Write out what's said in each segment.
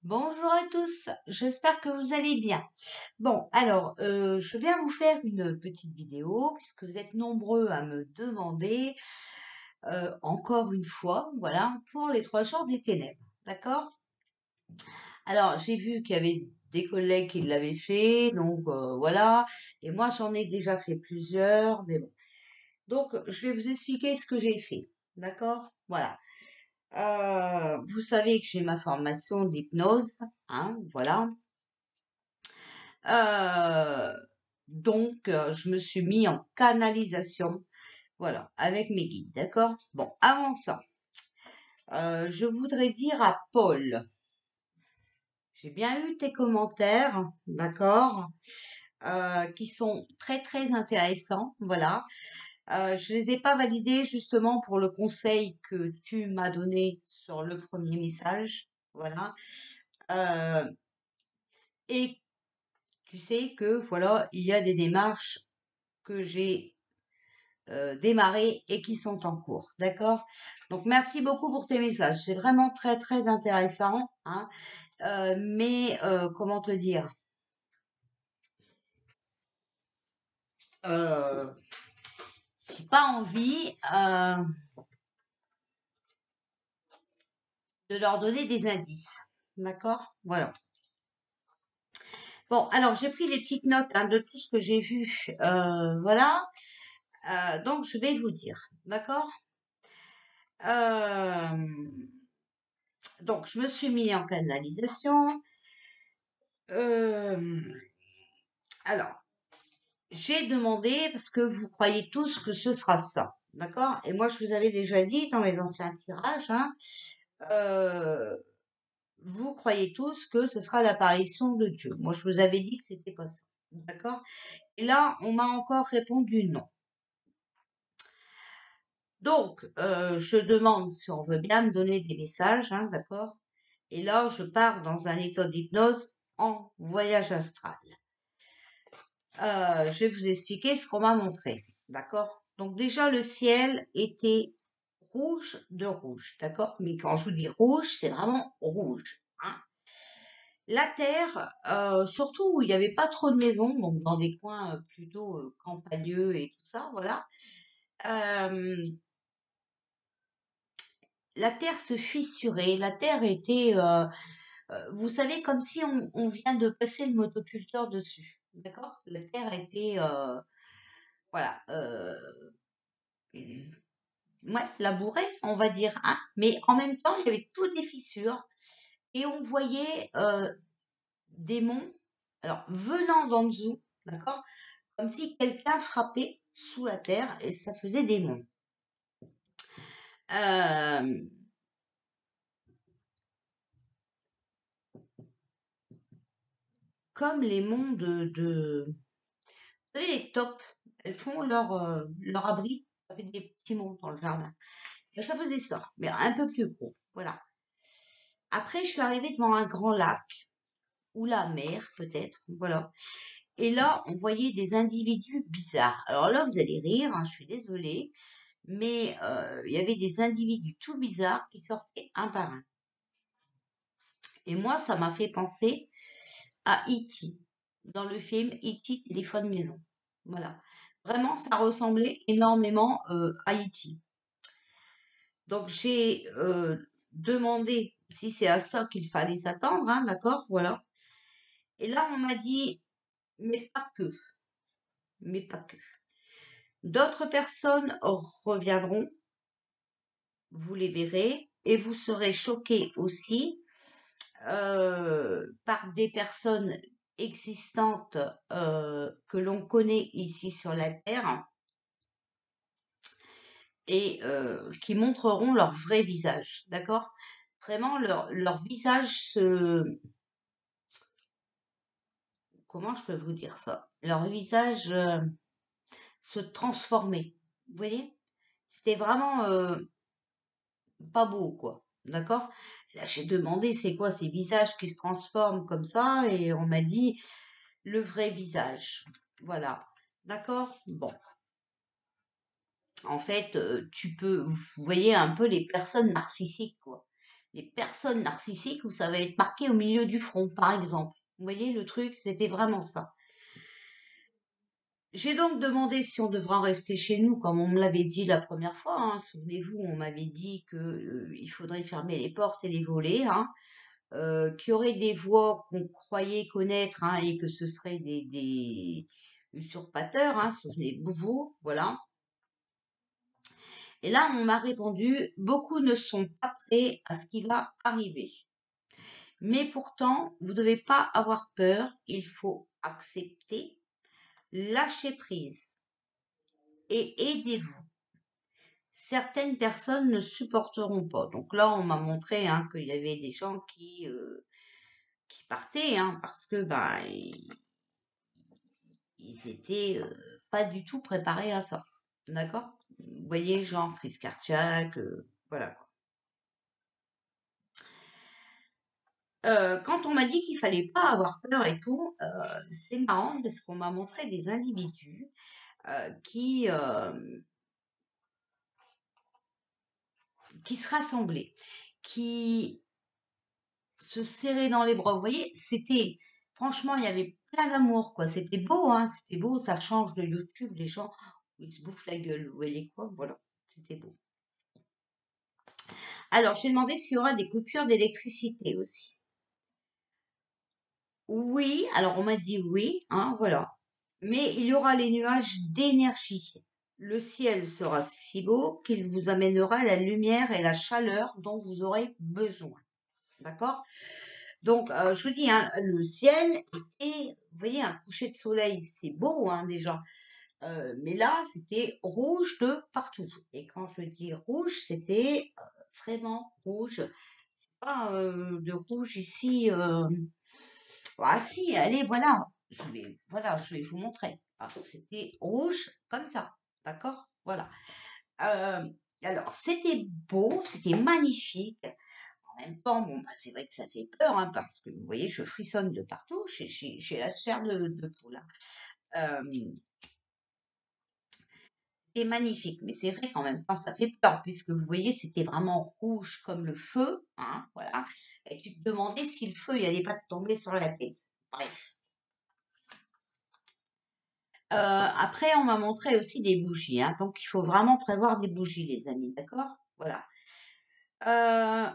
Bonjour à tous, j'espère que vous allez bien. Bon, alors, je viens vous faire une petite vidéo puisque vous êtes nombreux à me demander, encore une fois, voilà, pour les 3 jours des ténèbres, d'accord? Alors, j'ai vu qu'il y avait des collègues qui l'avaient fait, donc voilà, et moi j'en ai déjà fait plusieurs, mais bon. Donc, je vais vous expliquer ce que j'ai fait, d'accord? Voilà. Vous savez que j'ai ma formation d'hypnose, hein, voilà. Euh, donc, je me suis mis en canalisation, voilà, avec mes guides, d'accord? Bon, avant ça, je voudrais dire à Paul, j'ai bien eu tes commentaires, d'accord, qui sont très très intéressants, voilà. Je les ai pas validés justement pour le conseil que tu m'as donné sur le premier message, voilà. Euh, et tu sais que voilà, il y a des démarches que j'ai démarrer et qui sont en cours. D'accord? Donc, merci beaucoup pour tes messages. C'est vraiment très, très intéressant. Hein. Mais, comment te dire? Euh, j'ai pas envie de leur donner des indices. D'accord? Voilà. Bon, alors j'ai pris des petites notes hein, de tout ce que j'ai vu. Voilà. Donc, je vais vous dire. D'accord? Euh, donc, je me suis mis en canalisation. Euh, alors, j'ai demandé parce que vous croyez tous que ce sera ça, d'accord? Et moi, je vous avais déjà dit dans les anciens tirages, hein, euh, vous croyez tous que ce sera l'apparition de Dieu. Moi, je vous avais dit que c'était pas ça, d'accord? Et là, on m'a encore répondu non. Donc, je demande si on veut bien me donner des messages, hein, d'accord? Et là, je pars dans un état d'hypnose en voyage astral. Je vais vous expliquer ce qu'on m'a montré, d'accord? Donc déjà, le ciel était rouge de rouge, d'accord? Mais quand je vous dis rouge, c'est vraiment rouge, hein. La terre, surtout où il n'y avait pas trop de maisons, donc dans des coins plutôt campagneux et tout ça, voilà. euh, la terre se fissurait, la terre était, vous savez, comme si on vient de passer le motoculteur dessus, d'accord? La terre était, voilà, ouais, labouré, on va dire, hein. Mais en même temps, il y avait toutes des fissures et on voyait des monts, alors venant d'en dessous, d'accord, comme si quelqu'un frappait sous la terre et ça faisait des monts. Euh, comme les monts vous savez, les taupes, elles font leur abri, ça fait des petits monts dans le jardin. Et ça faisait ça, mais un peu plus gros, voilà. Après, je suis arrivée devant un grand lac, ou la mer peut-être, voilà. Et là, on voyait des individus bizarres. Alors là, vous allez rire, hein, je suis désolée, mais il y avait des individus tout bizarres qui sortaient un par un. Et moi, ça m'a fait penser à E.T. dans le film E.T. Téléphone Maison. Voilà. Vraiment, ça ressemblait énormément à E.T. Donc, j'ai demandé si c'est à ça qu'il fallait s'attendre, hein, d'accord? Voilà. Et là, on m'a dit, mais pas que, mais pas que. D'autres personnes reviendront, vous les verrez, et vous serez choqués aussi par des personnes existantes que l'on connaît ici sur la Terre et qui montreront leur vrai visage, d'accord? Vraiment, leur visage se... Comment je peux vous dire ça? Leur visage se transformait, vous voyez? C'était vraiment pas beau, quoi. D'accord? Là, j'ai demandé c'est quoi ces visages qui se transforment comme ça et on m'a dit le vrai visage. Voilà. D'accord? Bon. En fait, vous voyez un peu les personnes narcissiques, quoi. les personnes narcissiques où ça va être marqué au milieu du front, par exemple. Vous voyez, le truc, c'était vraiment ça. J'ai donc demandé si on devra rester chez nous, comme on me l'avait dit la première fois, hein. Souvenez-vous, on m'avait dit que il faudrait fermer les portes et les volets, hein, qu'il y aurait des voix qu'on croyait connaître, hein, et que ce seraient des usurpateurs, hein, souvenez-vous, voilà. Et là, on m'a répondu, beaucoup ne sont pas prêts à ce qui va arriver. Mais pourtant, vous ne devez pas avoir peur, il faut accepter, lâcher prise et aidez-vous. Certaines personnes ne supporteront pas. Donc là, on m'a montré, hein, qu'il y avait des gens qui partaient, hein, parce que bah, ils étaient pas du tout préparés à ça. D'accord? Vous voyez, genre crise cardiaque, voilà quoi. Quand on m'a dit qu'il fallait pas avoir peur et tout, c'est marrant parce qu'on m'a montré des individus qui se rassemblaient, qui se serraient dans les bras. Vous voyez, c'était, franchement, il y avait plein d'amour, quoi. C'était beau, hein, c'était beau. Ça change de YouTube, les gens, ils se bouffent la gueule. Vous voyez quoi? Voilà, c'était beau. Alors, j'ai demandé s'il y aura des coupures d'électricité aussi. Oui, alors on m'a dit oui, hein, voilà. Mais il y aura les nuages d'énergie. Le ciel sera si beau qu'il vous amènera la lumière et la chaleur dont vous aurez besoin. D'accord? Donc, je vous dis, hein, le ciel était, vous voyez, un coucher de soleil, c'est beau, hein, déjà. Mais là, c'était rouge de partout. Et quand je dis rouge, c'était vraiment rouge. Pas de rouge ici. Ah si, allez, voilà, je vais vous montrer. Ah, c'était rouge comme ça, d'accord? Voilà. Euh, alors, c'était beau, c'était magnifique. En même temps, bon, bah, c'est vrai que ça fait peur, hein, parce que vous voyez, je frissonne de partout, j'ai la chair de poule, hein. Euh, c'est magnifique, mais c'est vrai qu'en même temps, ça fait peur, puisque vous voyez, c'était vraiment rouge comme le feu, hein, voilà. Et tu te demandais si le feu, il allait pas te tomber sur la tête. Bref. Après, on m'a montré aussi des bougies, hein, donc il faut vraiment prévoir des bougies, les amis, d'accord? Voilà. Euh,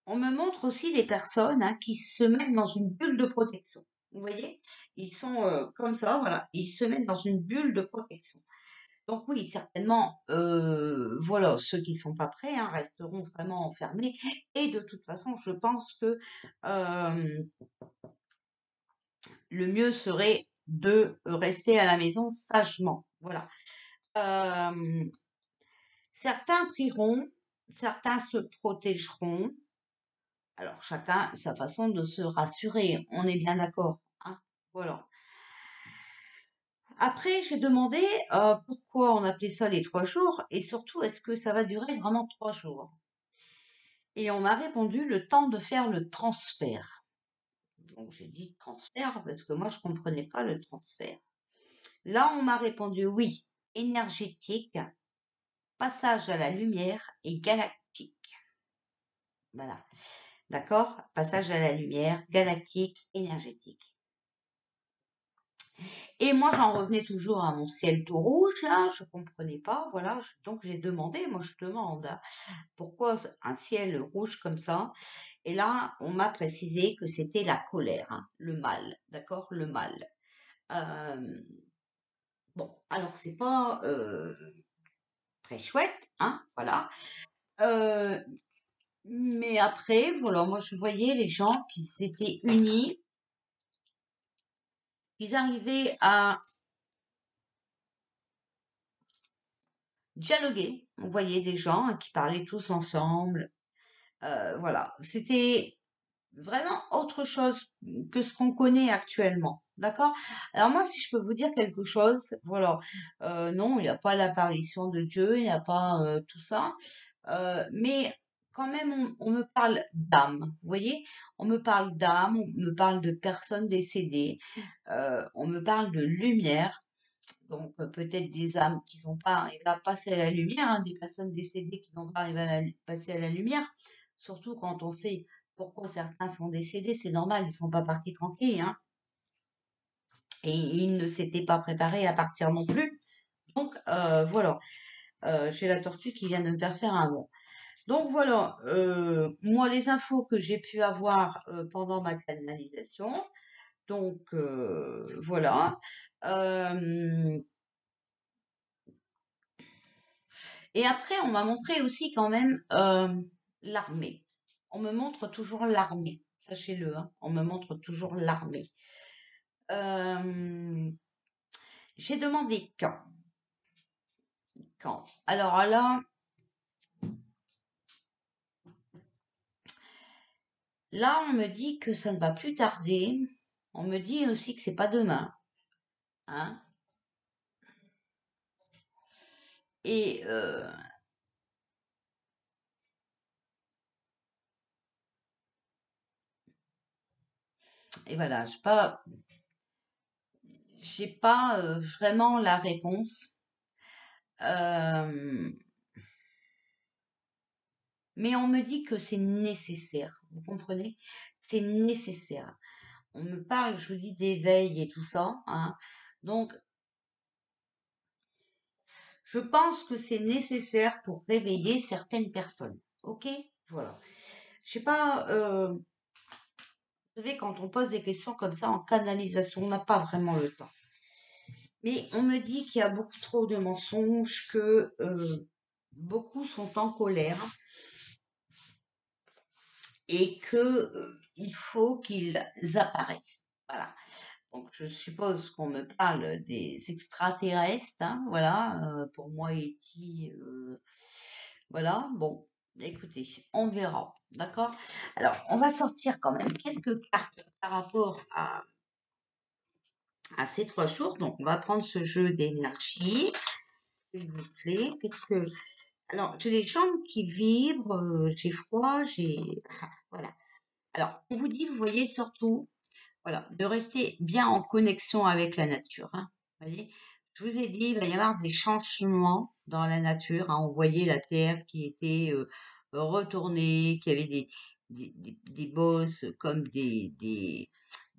on me montre aussi des personnes, hein, qui se mettent dans une bulle de protection. Vous voyez? Ils sont comme ça, voilà. Ils se mettent dans une bulle de protection. Donc oui, certainement, voilà, ceux qui sont pas prêts, hein, resteront vraiment enfermés. Et de toute façon, je pense que euh, le mieux serait de rester à la maison sagement. Voilà. Euh, Certains prieront, certains se protégeront. Alors, chacun sa façon de se rassurer. On est bien d'accord, hein. Voilà. Après, j'ai demandé pourquoi on appelait ça les 3 jours et surtout, est-ce que ça va durer vraiment 3 jours? Et on m'a répondu le temps de faire le transfert. Donc, j'ai dit transfert parce que moi, je comprenais pas le transfert. Là, on m'a répondu oui, énergétique, passage à la lumière et galactique. Voilà. D'accord? Passage à la lumière, galactique, énergétique. Et moi, j'en revenais toujours à mon ciel tout rouge, là, je comprenais pas, voilà. Donc, j'ai demandé, moi, je demande, hein, pourquoi un ciel rouge comme ça? Et là, on m'a précisé que c'était la colère, hein, le mal, d'accord? Le mal. Euh, bon, alors, c'est pas très chouette, hein, voilà. Euh, mais après, voilà, moi, je voyais les gens qui s'étaient unis, ils arrivaient à dialoguer. On voyait des gens, qui parlaient tous ensemble. Voilà, c'était vraiment autre chose que ce qu'on connaît actuellement. D'accord? Alors moi, si je peux vous dire quelque chose, voilà, non, il n'y a pas l'apparition de Dieu, il n'y a pas tout ça, mais quand même, on me parle d'âme. Vous voyez? On me parle d'âme, on me parle de personnes décédées, on me parle de lumière. Donc, peut-être des âmes qui sont pas arrivées à passer à la lumière, hein, des personnes décédées qui n'ont pas arrivé à passer à la lumière. Surtout quand on sait pourquoi certains sont décédés, c'est normal, ils sont pas partis tranquilles, hein. Et ils ne s'étaient pas préparés à partir non plus. Donc voilà, j'ai la tortue qui vient de me faire un bond. Donc voilà, moi les infos que j'ai pu avoir pendant ma canalisation. Donc voilà. Et après, on m'a montré aussi quand même l'armée. On me montre toujours l'armée, sachez-le, hein, on me montre toujours l'armée. J'ai demandé quand. Quand. Alors là, on me dit que ça ne va plus tarder. On me dit aussi que c'est pas demain, hein. Et et voilà, j'ai pas vraiment la réponse. Mais on me dit que c'est nécessaire. Vous comprenez? C'est nécessaire. On me parle, je vous dis, d'éveil et tout ça, hein. Donc, je pense que c'est nécessaire pour réveiller certaines personnes. Ok? Voilà. Je sais pas, vous savez, quand on pose des questions comme ça en canalisation, on n'a pas vraiment le temps. Mais on me dit qu'il y a beaucoup trop de mensonges, que beaucoup sont en colère et que il faut qu'ils apparaissent. Voilà. Donc je suppose qu'on me parle des extraterrestres, hein, voilà. Pour moi, E.T., voilà. Bon, écoutez, on verra, d'accord? Alors, on va sortir quand même quelques cartes par rapport à ces 3 jours. Donc, on va prendre ce jeu d'énergie, s'il vous plaît. Alors, j'ai les jambes qui vibrent, j'ai froid, voilà. Alors, on vous dit, vous voyez surtout, voilà, de rester bien en connexion avec la nature, hein. Vous voyez, je vous ai dit, il va y avoir des changements dans la nature, hein. On voyait la terre qui était retournée, qui avait des bosses comme des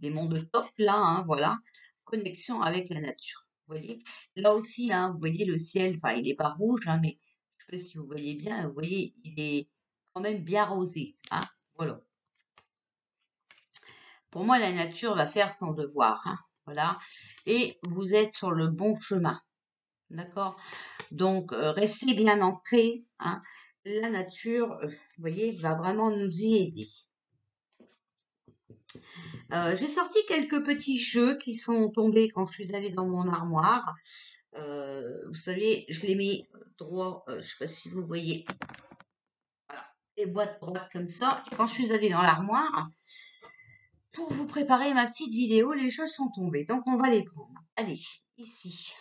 mondes top là, hein, voilà. Connexion avec la nature. Vous voyez, là aussi, hein, vous voyez le ciel, enfin, il n'est pas rouge, hein, mais je ne sais pas si vous voyez bien, vous voyez, il est quand même bien rosé, hein, voilà. Pour moi, la nature va faire son devoir, hein, voilà. Et vous êtes sur le bon chemin, d'accord? Donc, restez bien ancrés, hein. La nature, vous voyez, va vraiment nous y aider. J'ai sorti quelques petits jeux qui sont tombés quand je suis allée dans mon armoire. Vous savez, je les mets droit, je sais pas si vous voyez, voilà, les boîtes droites comme ça. Et quand je suis allée dans l'armoire, pour vous préparer ma petite vidéo, les jeux sont tombés. Donc, on va les prendre. Allez, ici.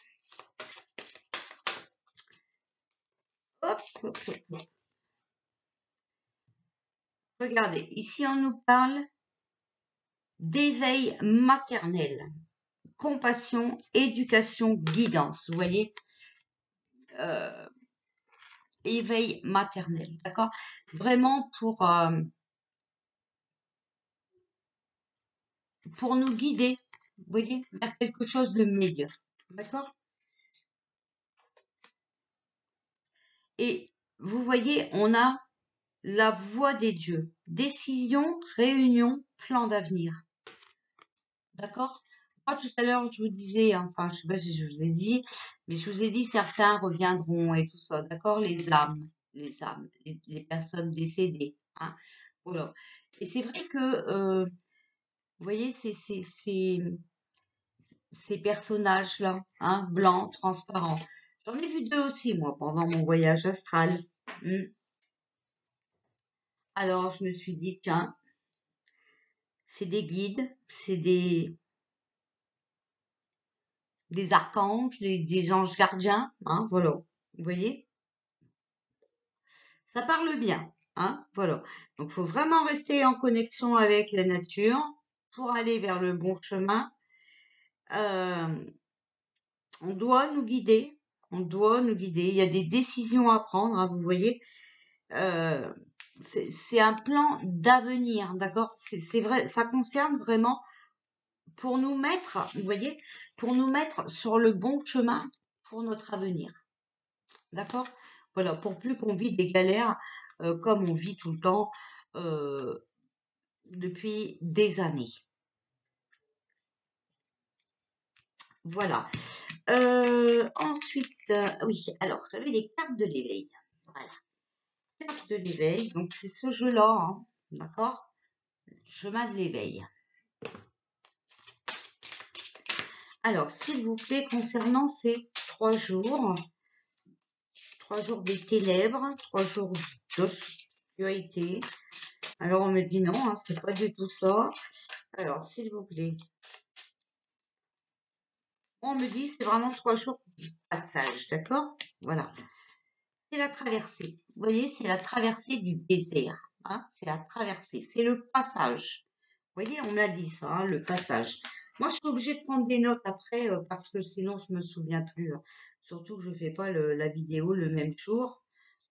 Hop, hop, hop, hop. Regardez, ici, on nous parle d'éveil maternel, compassion, éducation, guidance. Vous voyez, éveil maternel, d'accord? Vraiment pour nous guider, vous voyez, vers quelque chose de meilleur, d'accord? Et vous voyez, on a la voix des dieux, décision, réunion, plan d'avenir, d'accord? Moi, tout à l'heure, je vous disais, enfin, je sais pas si je vous ai dit, mais je vous ai dit certains reviendront et tout ça, d'accord? Les personnes décédées, hein, voilà. Et c'est vrai que, vous voyez, ces personnages-là, hein, blancs, transparents. J'en ai vu 2 aussi, moi, pendant mon voyage astral. Alors, je me suis dit, tiens, c'est des guides, c'est des archanges, des anges gardiens, hein, voilà. Vous voyez? Ça parle bien, hein, voilà. Donc, il faut vraiment rester en connexion avec la nature pour aller vers le bon chemin. On doit nous guider, on doit nous guider. Il y a des décisions à prendre, hein, vous voyez. c'est un plan d'avenir, d'accord? C'est vrai, ça concerne vraiment pour nous mettre, vous voyez, pour nous mettre sur le bon chemin pour notre avenir, d'accord? Voilà, pour plus qu'on vit des galères comme on vit tout le temps euh, depuis des années. Voilà. Ensuite, oui, alors j'avais les cartes de l'éveil. Voilà, cartes de l'éveil, donc c'est ce jeu-là, hein, d'accord? Chemin de l'éveil. Alors, s'il vous plaît, concernant ces 3 jours des ténèbres, 3 jours d'obscurité. Alors, on me dit non, hein, c'est pas du tout ça. Alors, s'il vous plaît. On me dit c'est vraiment 3 jours de passage, d'accord? Voilà. C'est la traversée. Vous voyez, c'est la traversée du désert. Hein, c'est la traversée, c'est le passage. Vous voyez, on m'a dit ça, hein, le passage. Moi, je suis obligée de prendre des notes après parce que sinon, je me souviens plus, hein. Surtout que je fais pas la vidéo le même jour.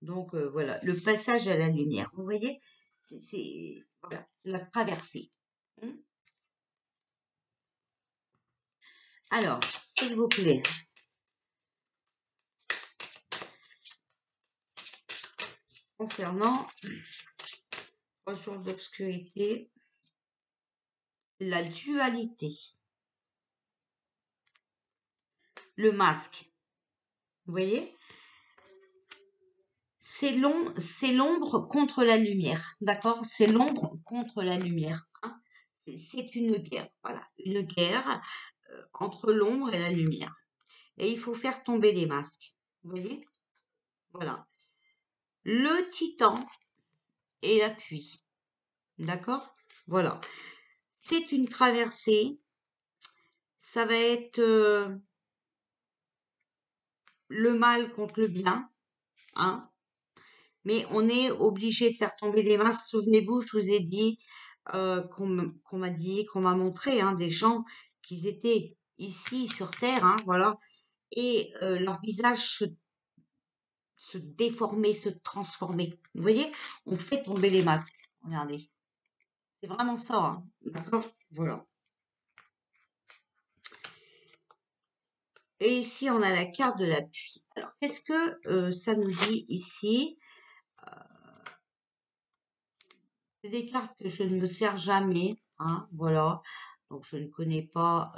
Donc, voilà, le passage à la lumière. Vous voyez, voilà, la traversée. Hmm. Alors, s'il vous plaît, concernant 3 jours d'obscurité, la dualité, le masque. Vous voyez, c'est l'ombre contre la lumière, d'accord? C'est l'ombre contre la lumière, hein. C'est une guerre, voilà, une guerre entre l'ombre et la lumière. Et il faut faire tomber les masques, vous voyez? Voilà. Le titan et la pluie, d'accord? Voilà. C'est une traversée, ça va être le mal contre le bien, hein? Mais on est obligé de faire tomber les masques. Souvenez-vous, je vous ai dit qu'on m'a dit, qu'on m'a montré, hein, des gens qui étaient ici sur Terre, hein, voilà, et leur visage se déformait, se transformait. Vous voyez, on fait tomber les masques. Regardez, c'est vraiment ça, hein, d'accord? Voilà. Et ici, on a la carte de la pluie. Alors, qu'est-ce que ça nous dit ici? C'est des cartes que je ne me sers jamais, hein, voilà. Donc, je ne connais pas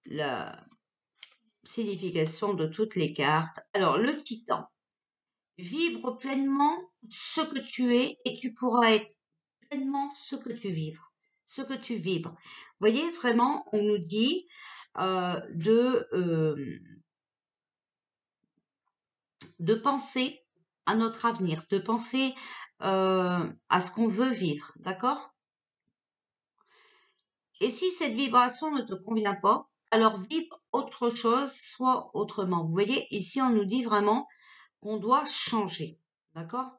la signification de toutes les cartes. Alors, le titan. Vibre pleinement ce que tu es et tu pourras être pleinement ce que tu vibres. Ce que tu vibres. Vous voyez, vraiment, on nous dit de penser à notre avenir, de penser à ce qu'on veut vivre, d'accord? Et si cette vibration ne te convient pas, alors vibre autre chose, soit autrement. Vous voyez, ici, on nous dit vraiment qu'on doit changer, d'accord?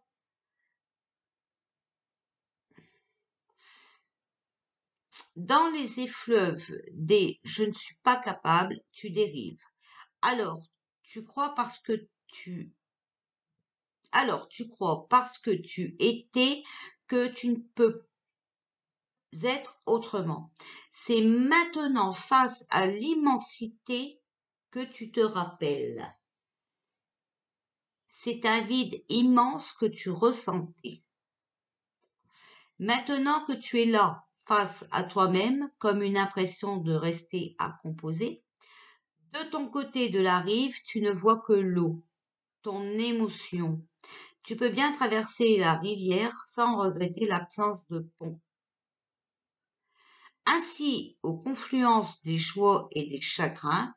Dans les effluves des je ne suis pas capable, tu dérives. Alors, tu crois parce que tu crois parce que tu étais que tu ne peux être autrement. C'est maintenant face à l'immensité que tu te rappelles. C'est un vide immense que tu ressentais. Maintenant que tu es là, face à toi-même, comme une impression de rester à composer, de ton côté de la rive, tu ne vois que l'eau, ton émotion. Tu peux bien traverser la rivière sans regretter l'absence de pont. Ainsi, aux confluences des joies et des chagrins,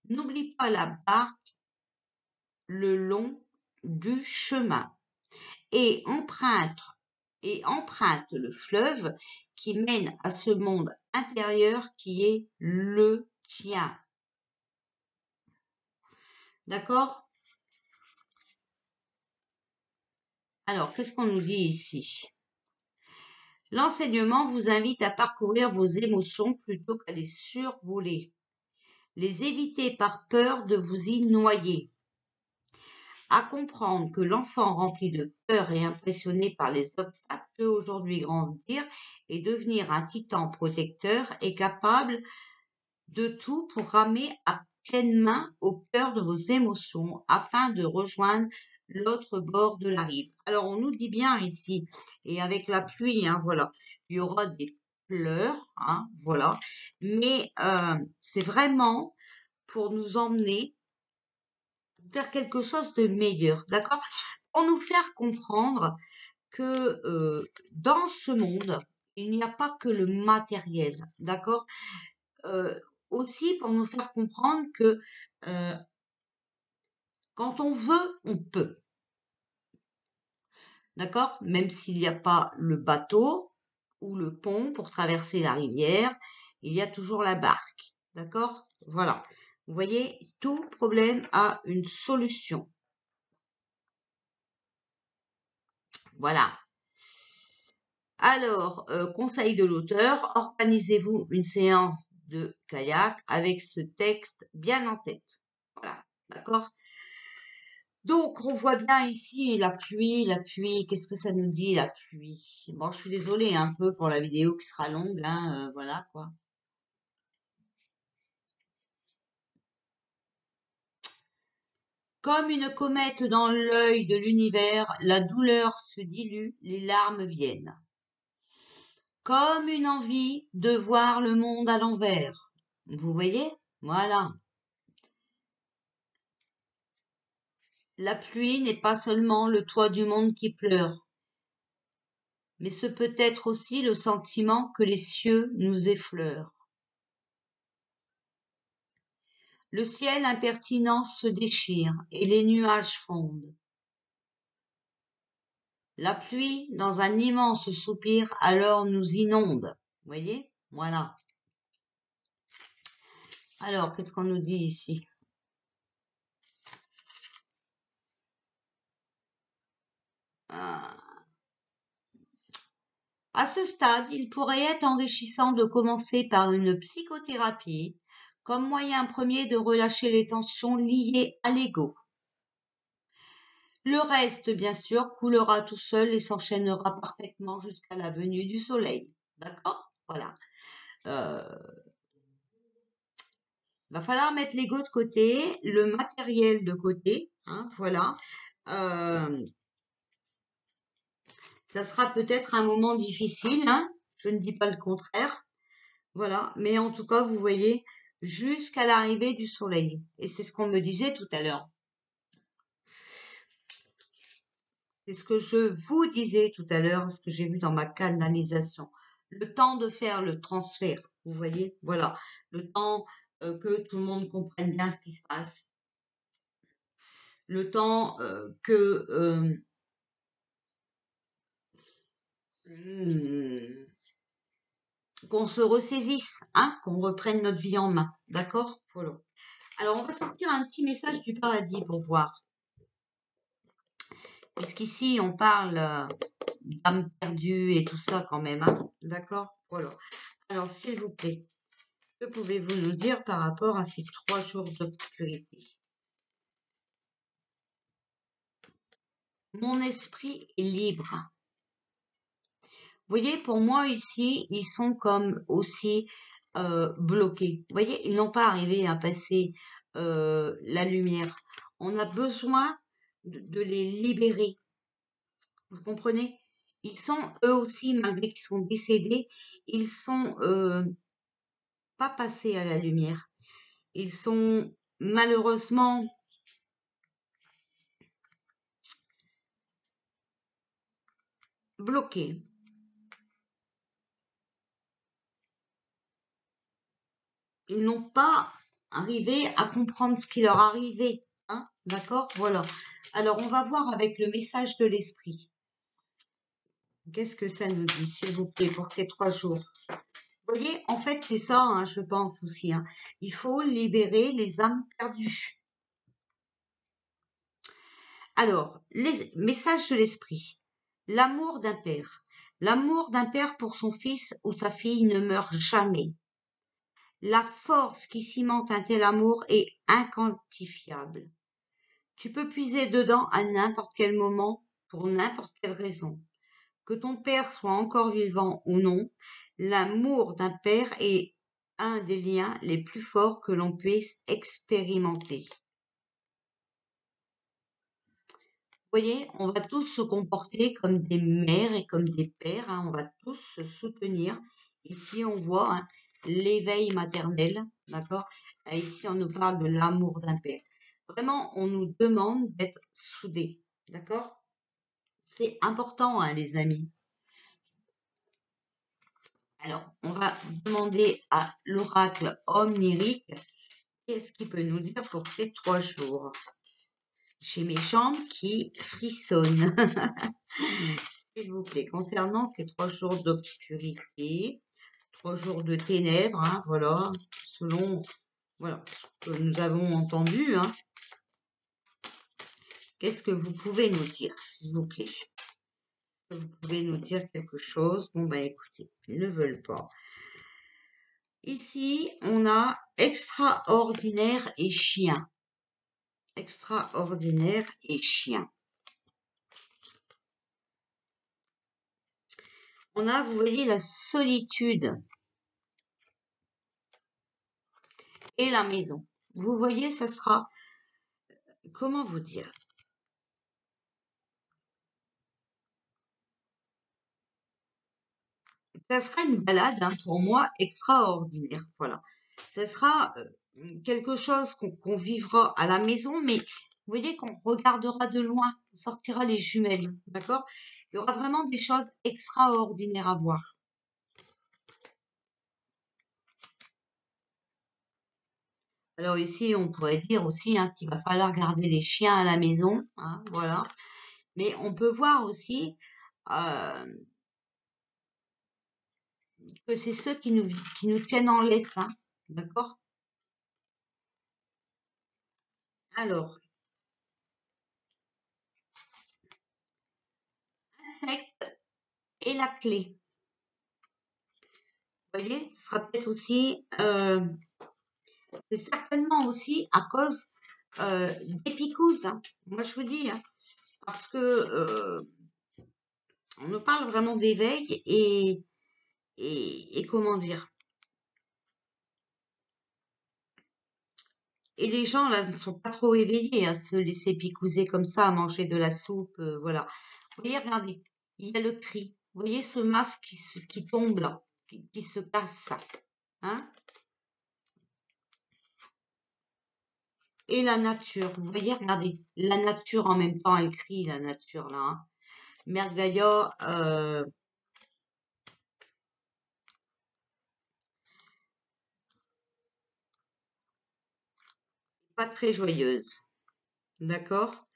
n'oublie pas la barque le long du chemin et emprunte le fleuve qui mène à ce monde intérieur qui est le tien. D'accord? Alors, qu'est-ce qu'on nous dit ici? L'enseignement vous invite à parcourir vos émotions plutôt qu'à les survoler. Les éviter par peur de vous y noyer. à comprendre que l'enfant rempli de peur et impressionné par les obstacles peut aujourd'hui grandir et devenir un titan protecteur et capable de tout pour ramer à pleine main au cœur de vos émotions afin de rejoindre l'autre bord de la rive. Alors on nous dit bien ici, et avec la pluie, hein, voilà, il y aura des pleurs, hein, voilà, mais c'est vraiment pour nous emmener vers quelque chose de meilleur, d'accord? Pour nous faire comprendre que dans ce monde, il n'y a pas que le matériel, d'accord? Aussi pour nous faire comprendre que euh, quand on veut, on peut, d'accord? Même s'il n'y a pas le bateau ou le pont pour traverser la rivière, il y a toujours la barque, d'accord? Voilà. Vous voyez, tout problème a une solution. Voilà. Alors, conseil de l'auteur, organisez-vous une séance de kayak avec ce texte bien en tête. Voilà, d'accord? Donc, on voit bien ici la pluie, qu'est-ce que ça nous dit la pluie? Bon, je suis désolée un peu pour la vidéo qui sera longue, hein, voilà quoi. Comme une comète dans l'œil de l'univers, la douleur se dilue, les larmes viennent. Comme une envie de voir le monde à l'envers. Vous voyez? Voilà. La pluie n'est pas seulement le toit du monde qui pleure, mais ce peut être aussi le sentiment que les cieux nous effleurent. Le ciel impertinent se déchire et les nuages fondent. La pluie, dans un immense soupir, alors nous inonde. Vous voyez? Voilà. Alors, qu'est-ce qu'on nous dit ici? À ce stade, il pourrait être enrichissant de commencer par une psychothérapie comme moyen premier de relâcher les tensions liées à l'ego. Le reste, bien sûr, coulera tout seul et s'enchaînera parfaitement jusqu'à la venue du soleil. D'accord? Voilà. Va falloir mettre l'ego de côté, le matériel de côté, hein, voilà. Ça sera peut-être un moment difficile, hein, je ne dis pas le contraire, voilà. Mais en tout cas, vous voyez, jusqu'à l'arrivée du soleil. Et c'est ce qu'on me disait tout à l'heure. C'est ce que je vous disais tout à l'heure, ce que j'ai vu dans ma canalisation. Le temps de faire le transfert, vous voyez, voilà. Le temps que tout le monde comprenne bien ce qui se passe. Le temps qu'on se ressaisisse, hein, qu'on reprenne notre vie en main. D'accord? Voilà. Alors, on va sortir un petit message du paradis pour voir. Puisqu'ici, on parle d'âme perdue et tout ça quand même. Hein. D'accord? Voilà. Alors, s'il vous plaît, que pouvez-vous nous dire par rapport à ces 3 jours d'obscurité? Mon esprit est libre. Vous voyez, pour moi ici, ils sont comme aussi bloqués. Vous voyez, ils n'ont pas arrivé à passer la lumière. On a besoin de les libérer. Vous comprenez? Ils sont eux aussi, malgré qu'ils sont décédés, ils sont pas passés à la lumière. Ils sont malheureusement bloqués. Ils n'ont pas arrivé à comprendre ce qui leur arrivait. Hein, d'accord? Voilà. Alors, on va voir avec le message de l'esprit. Qu'est-ce que ça nous dit, s'il vous plaît, pour ces 3 jours? Vous voyez, en fait, c'est ça, hein, je pense aussi. Hein. Il faut libérer les âmes perdues. Alors, les messages de l'esprit. L'amour d'un père. L'amour d'un père pour son fils ou sa fille ne meurt jamais. La force qui cimente un tel amour est inquantifiable. Tu peux puiser dedans à n'importe quel moment, pour n'importe quelle raison. Que ton père soit encore vivant ou non, l'amour d'un père est un des liens les plus forts que l'on puisse expérimenter. Vous voyez, on va tous se comporter comme des mères et comme des pères, hein, on va tous se soutenir. Ici, on voit hein, l'éveil maternel, d'accord? Ici, on nous parle de l'amour d'un père. Vraiment, on nous demande d'être soudés, d'accord? C'est important, hein, les amis. Alors, on va demander à l'oracle omnirique qu'est-ce qu'il peut nous dire pour ces 3 jours. J'ai mes jambes qui frissonnent. S'il vous plaît, concernant ces 3 jours d'obscurité, 3 jours de ténèbres, hein, voilà, selon voilà, ce que nous avons entendu, hein. Qu'est-ce que vous pouvez nous dire, s'il vous plaît? Vous pouvez nous dire quelque chose? Bon, bah écoutez, ils ne veulent pas. Ici, on a extraordinaire et chien. Extraordinaire et chien. On a, vous voyez, la solitude et la maison. Vous voyez, ça sera, comment vous dire? Ça sera une balade, hein, pour moi, extraordinaire. Voilà. Ça sera quelque chose qu'on vivra à la maison, mais vous voyez qu'on regardera de loin, on sortira les jumelles, d'accord? Il y aura vraiment des choses extraordinaires à voir. Alors ici, on pourrait dire aussi hein, qu'il va falloir garder les chiens à la maison, hein, voilà. Mais on peut voir aussi que c'est ceux qui nous tiennent en laisse, hein, d'accord? Alors, insectes et la clé. Vous voyez, ce sera peut-être aussi, c'est certainement aussi à cause des picouses, hein. Moi, je vous dis, hein, parce que on nous parle vraiment d'éveil et comment dire. Et les gens là ne sont pas trop éveillés à se laisser picouser comme ça, à manger de la soupe, voilà. Vous voyez, regardez, il y a le cri. Vous voyez ce masque qui tombe là, qui se casse, hein? Et la nature, vous voyez, regardez, la nature en même temps, elle crie, la nature là, hein. Mergaïa, pas très joyeuse, d'accord?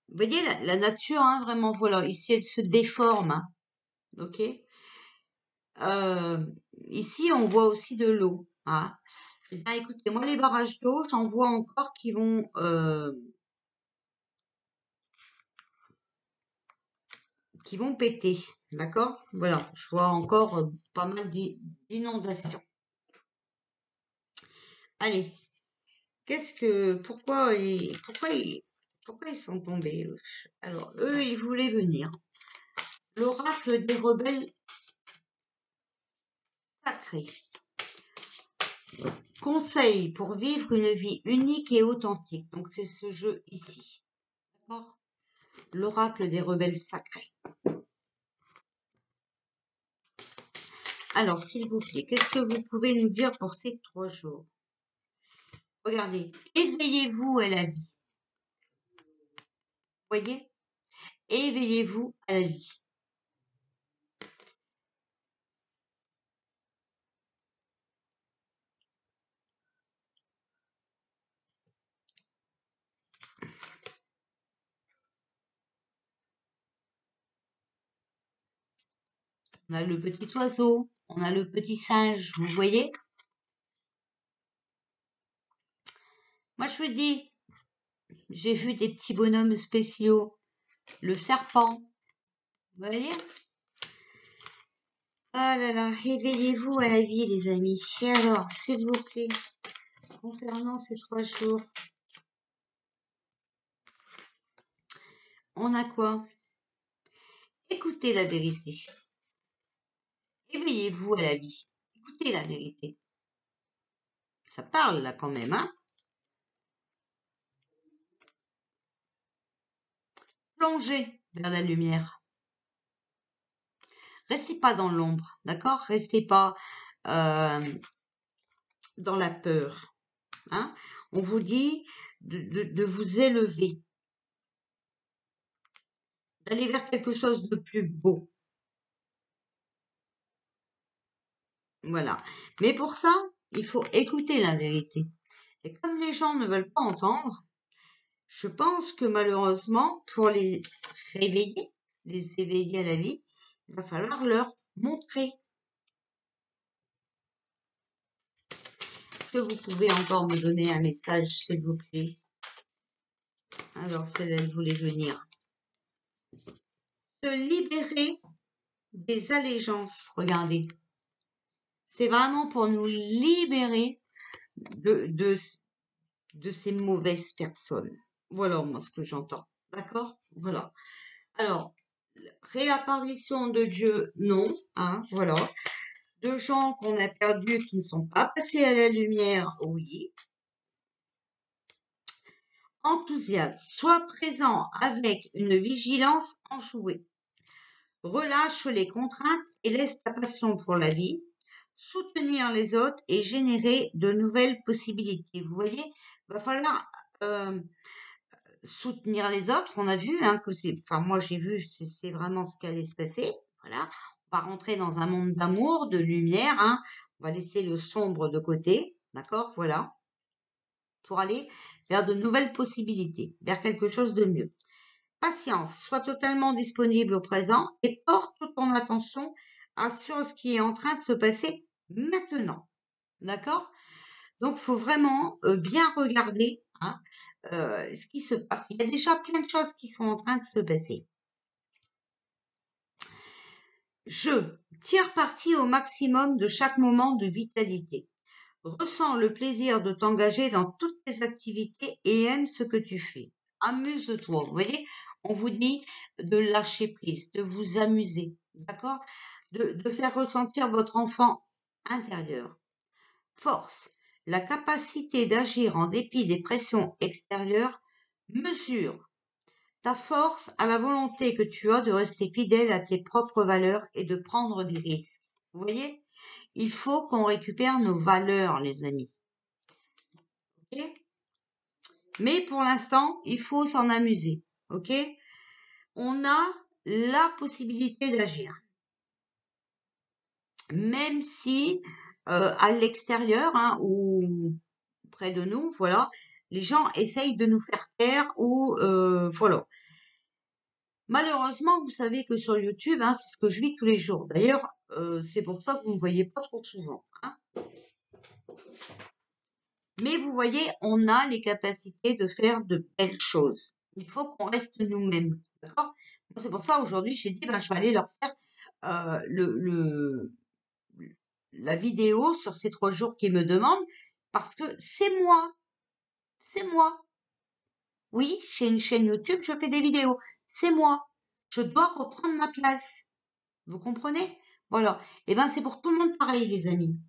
Vous voyez, la nature, hein, vraiment, voilà, ici, elle se déforme, hein, ok? Euh, Ici, on voit aussi de l'eau, hein. Eh bien, écoutez, moi, les barrages d'eau, j'en vois encore qui vont péter, d'accord? Voilà, je vois encore pas mal d'inondations. Allez, pourquoi ils sont tombés, eux? Alors, eux, ils voulaient venir. L'oracle des rebelles sacrés. Conseil pour vivre une vie unique et authentique. Donc, c'est ce jeu ici. D'accord? L'oracle des rebelles sacrés. Alors, s'il vous plaît, qu'est-ce que vous pouvez nous dire pour ces 3 jours? Regardez, éveillez-vous à la vie. Voyez? Éveillez-vous à la vie. On a le petit oiseau, on a le petit singe, vous voyez? Moi, je vous dis, j'ai vu des petits bonhommes spéciaux. Le serpent, vous voyez? Ah là là, éveillez-vous à la vie, les amis. Et alors, s'il vous plaît, concernant ces 3 jours, on a quoi? Écoutez la vérité. Éveillez-vous à la vie. Écoutez la vérité. Ça parle là quand même, hein? Plongez vers la lumière. Restez pas dans l'ombre, d'accord? Restez pas dans la peur, hein? On vous dit de vous élever, d'aller vers quelque chose de plus beau. Voilà. Mais pour ça, il faut écouter la vérité. Et comme les gens ne veulent pas entendre, je pense que malheureusement, pour les réveiller, les éveiller à la vie, il va falloir leur montrer. Est-ce que vous pouvez encore me donner un message, s'il vous plaît? Alors, celle-là, elle voulait venir. Se libérer des allégeances, regardez. C'est vraiment pour nous libérer de ces mauvaises personnes. Voilà, moi, ce que j'entends. D'accord? Voilà. Alors, réapparition de Dieu, non, hein, voilà. De gens qu'on a perdus qui ne sont pas passés à la lumière, oui. Enthousiasme, sois présent avec une vigilance enjouée. Relâche les contraintes et laisse ta passion pour la vie. Soutenir les autres et générer de nouvelles possibilités. Vous voyez, il va falloir soutenir les autres. On a vu hein, que c'est, enfin moi j'ai vu, c'est vraiment ce qui allait se passer. Voilà, on va rentrer dans un monde d'amour, de lumière. Hein. On va laisser le sombre de côté, d'accord. Voilà, pour aller vers de nouvelles possibilités, vers quelque chose de mieux. Patience, sois totalement disponible au présent et porte toute ton attention sur ce qui est en train de se passer maintenant. D'accord? Donc, il faut vraiment bien regarder hein, ce qui se passe. Il y a déjà plein de choses qui sont en train de se passer. Je tire parti au maximum de chaque moment de vitalité. Ressens le plaisir de t'engager dans toutes tes activités et aime ce que tu fais. Amuse-toi. Vous voyez, on vous dit de lâcher prise, de vous amuser, d'accord? De faire ressentir votre enfant intérieur. Force. La capacité d'agir en dépit des pressions extérieures mesure ta force à la volonté que tu as de rester fidèle à tes propres valeurs et de prendre des risques. Vous voyez? Il faut qu'on récupère nos valeurs, les amis. Ok? Mais pour l'instant, il faut s'en amuser. Ok? On a la possibilité d'agir. Même si à l'extérieur hein, ou près de nous, voilà, les gens essayent de nous faire taire ou voilà. Malheureusement, vous savez que sur YouTube, hein, c'est ce que je vis tous les jours. D'ailleurs, c'est pour ça que vous ne me voyez pas trop souvent. Hein. Mais vous voyez, on a les capacités de faire de belles choses. Il faut qu'on reste nous-mêmes. D'accord? C'est pour ça aujourd'hui, j'ai dit, ben, je vais aller leur faire la vidéo sur ces 3 jours qu'ils me demandent parce que c'est moi. C'est moi. Oui, j'ai une chaîne YouTube, je fais des vidéos. C'est moi. Je dois reprendre ma place. Vous comprenez? Voilà. Et ben, c'est pour tout le monde pareil, les amis.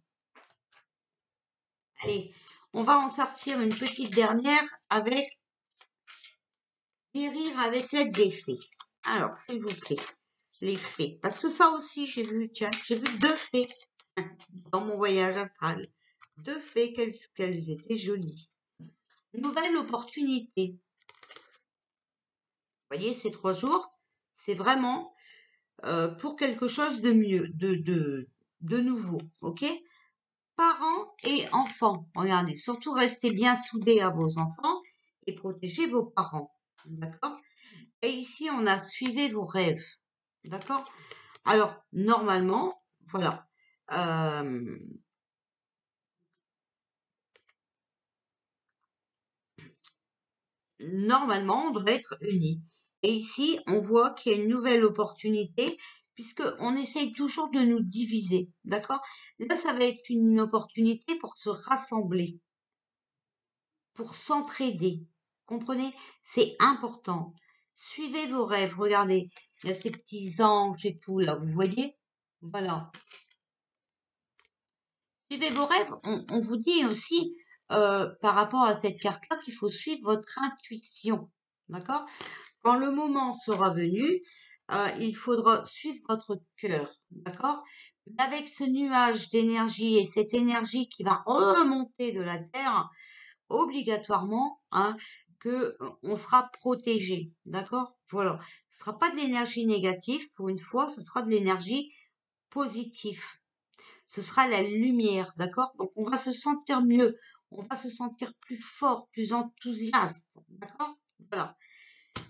Allez, on va en sortir une petite dernière avec guérir avec l'aide des fées. Alors, s'il vous plaît, les fées. Parce que ça aussi, j'ai vu, tiens, j'ai vu 2 fées dans mon voyage astral. 2 fées, qu'elles étaient jolies. Nouvelle opportunité. Vous voyez, ces 3 jours, c'est vraiment pour quelque chose de mieux, de nouveau, ok? Parents et enfants, regardez, surtout restez bien soudés à vos enfants et protégez vos parents, d'accord? Et ici, on a suivi vos rêves, d'accord? Alors, normalement, voilà, normalement, on doit être unis. Et ici, on voit qu'il y a une nouvelle opportunité puisqu'on essaye toujours de nous diviser, d'accord? Là, ça va être une opportunité pour se rassembler, pour s'entraider. Comprenez? C'est important. Suivez vos rêves. Regardez, il y a ces petits anges et tout là, vous voyez? Voilà. Suivez vos rêves. On vous dit aussi, par rapport à cette carte-là, qu'il faut suivre votre intuition. D'accord? Quand le moment sera venu, il faudra suivre votre cœur. D'accord? Mais avec ce nuage d'énergie et cette énergie qui va remonter de la Terre, obligatoirement, hein, que on sera protégé. D'accord? Voilà. Ce sera pas de l'énergie négative pour une fois, ce sera de l'énergie positive. Ce sera la lumière, d'accord? Donc on va se sentir mieux, on va se sentir plus fort, plus enthousiaste, d'accord? Voilà.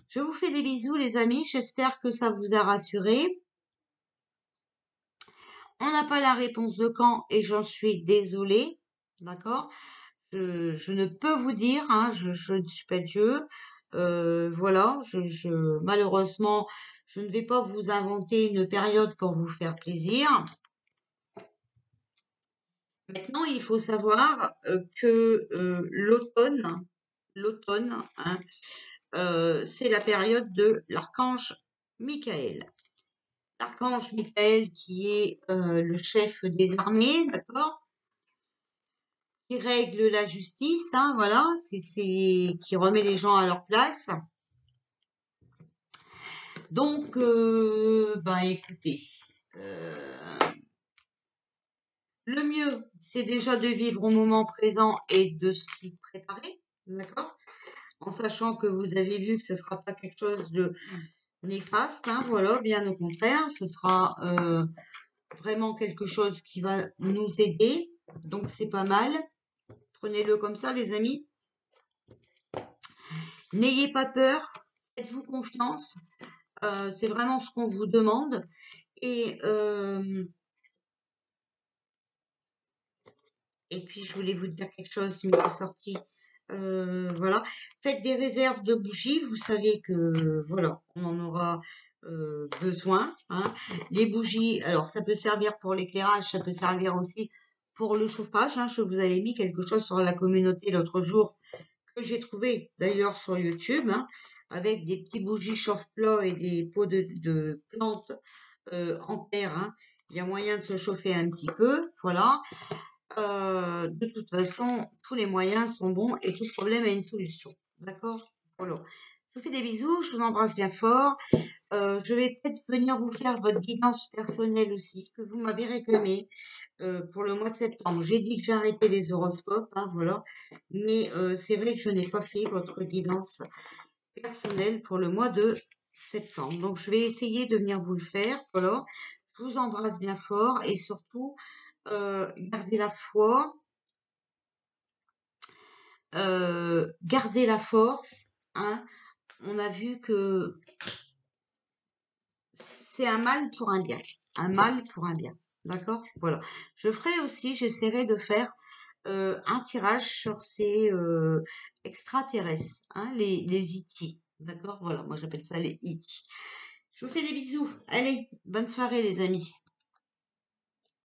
Je vous fais des bisous les amis, j'espère que ça vous a rassuré. On n'a pas la réponse de quand et j'en suis désolée, d'accord? Je ne peux vous dire, hein, je ne suis pas Dieu. Voilà, malheureusement, je ne vais pas vous inventer une période pour vous faire plaisir. Maintenant, il faut savoir que l'automne, hein, c'est la période de l'archange Michael. L'archange Michael qui est le chef des armées, d'accord? Qui règle la justice, hein, voilà, qui remet les gens à leur place. Donc, écoutez, le mieux, c'est déjà de vivre au moment présent et de s'y préparer, d'accord? En sachant que vous avez vu que ce ne sera pas quelque chose de néfaste, hein, voilà, bien au contraire, ce sera vraiment quelque chose qui va nous aider, donc c'est pas mal. Prenez-le comme ça, les amis. N'ayez pas peur, faites-vous confiance, c'est vraiment ce qu'on vous demande. Et puis, je voulais vous dire quelque chose, il m'est sorti. Voilà. Faites des réserves de bougies. Vous savez que, voilà, on en aura besoin, hein. Les bougies, alors, ça peut servir pour l'éclairage, ça peut servir aussi pour le chauffage, hein. Je vous avais mis quelque chose sur la communauté l'autre jour que j'ai trouvé, d'ailleurs, sur YouTube, hein, avec des petits bougies chauffe-plat et des pots de plantes en terre, hein. Il y a moyen de se chauffer un petit peu, voilà. De toute façon, tous les moyens sont bons et tout problème a une solution. D'accord? Voilà. Je vous fais des bisous, je vous embrasse bien fort. Je vais peut-être venir vous faire votre guidance personnelle aussi, que vous m'avez réclamé pour le mois de septembre. J'ai dit que j'arrêtais les horoscopes, hein, voilà. Mais c'est vrai que je n'ai pas fait votre guidance personnelle pour le mois de septembre. Donc, je vais essayer de venir vous le faire. Voilà. Je vous embrasse bien fort et surtout, gardez la foi, gardez la force, hein. On a vu que c'est un mal pour un bien. Un mal pour un bien. D'accord? Voilà. Je ferai aussi, j'essaierai de faire un tirage sur ces extraterrestres, hein, les E.T. D'accord? Voilà, moi j'appelle ça les E.T. Je vous fais des bisous. Allez, bonne soirée les amis.